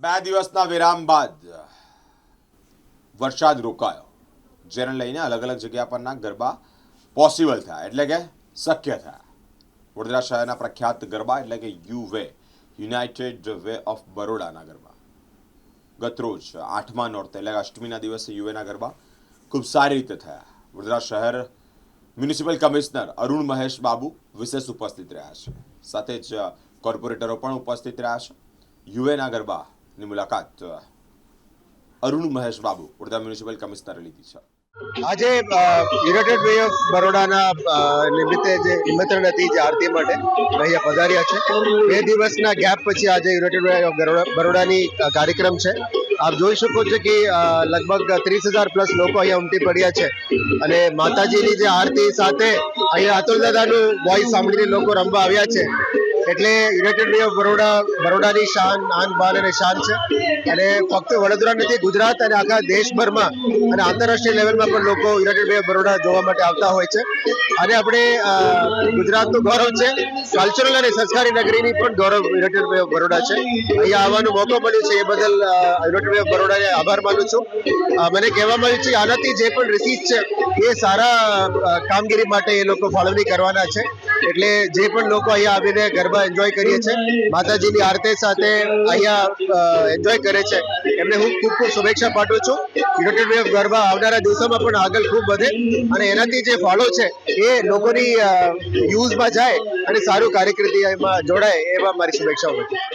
બે દિવસના વિરામ બાદ વરસાદ રોકાયો, જેને લઈને અલગ અલગ જગ્યા પરના ગરબા પોસિબલ થયા, એટલે કે શક્ય થયા. વડોદરા શહેરના પ્રખ્યાત ગરબા એટલે કે યુવે યુનાઇટેડ વે ઓફ બરોડાના ગરબા ગતરોજ 8મા નોરતે એટલે કે અષ્ટમીના દિવસે યુવેના ગરબા ખૂબ સારી રીતે થયા. વડોદરા શહેર મ્યુનિસિપલ કમિશનર અરુણ મહેશ બાબુ વિશેષ ઉપસ્થિત રહ્યા છે, સાથે જ કોર્પોરેટરો પણ ઉપસ્થિત રહ્યા છે. યુવેના ગરબાની મુલાકાત અરુણ મહેશ બાબુ વડોદરા મ્યુનિસિપલ કમિશનરે લીધી છે. આજે યુનાઇટેડ વે ઓફ બરોડાના નિમિત્તે જે નિમંત્રણ હતી જે આરતી માટે અહીંયા પધાર્યા છે. 2 દિવસના ગેપ પછી આજે યુનાઇટેડ વે ઓફ બરોડાની કાર્યક્રમ છે. આપ જોઈ શકો છો કે લગભગ 30,000 પ્લસ લોકો અહીંયા ઉમટી પડ્યા છે અને માતાજીની જે આરતી સાથે અહીંયા અતુલ દાદાનું વોઇસ સાંભળીને લોકો રમવા આવ્યા છે. એટલે યુનાઇટેડ વે ઓફ બરોડાની શાન આન બાન અને શાન છે અને ફક્ત વડોદરા નથી, ગુજરાત અને આખા દેશભરમાં અને આંતરરાષ્ટ્રીય લેવલમાં પણ લોકો યુનાઇટેડ વે ઓફ બરોડા જોવા માટે આવતા હોય છે. અને આપણે ગુજરાતનું ગૌરવ છે, કલ્ચરલ અને સંસ્કારી નગરીની પણ ગૌરવ યુનાઇટેડ વે ઓફ બરોડા છે. અહીંયા આવવાનો મોકો મળ્યો છે એ બદલ યુનાઇટેડ વે ઓફ બરોડાને આભાર માનું છું. મને કહેવામાં આવ્યું છે આનાથી જે પણ રિસીઝ છે એ સારા કામગીરી માટે એ લોકો ફાળવણી કરવાના છે. એટલે જે પણ લોકો અહીંયા આવીને ગરબા એન્જોય કરીએ છે, માતાજીની આરતી સાથે અહીંયા એન્જોય કરે છે, એમને હું ખૂબ ખૂબ શુભેચ્છા પાઠવું છું. યુનાઇટેડ વે ઓફ ગરબા આવનારા દિવસોમાં પણ આગળ ખૂબ વધે અને એનાથી જે ફાળો છે એ લોકોની યુઝમાં જાય અને સારું કાર્યકૃતિ એમાં જોડાય, એવા મારી શુભેચ્છાઓ હતી.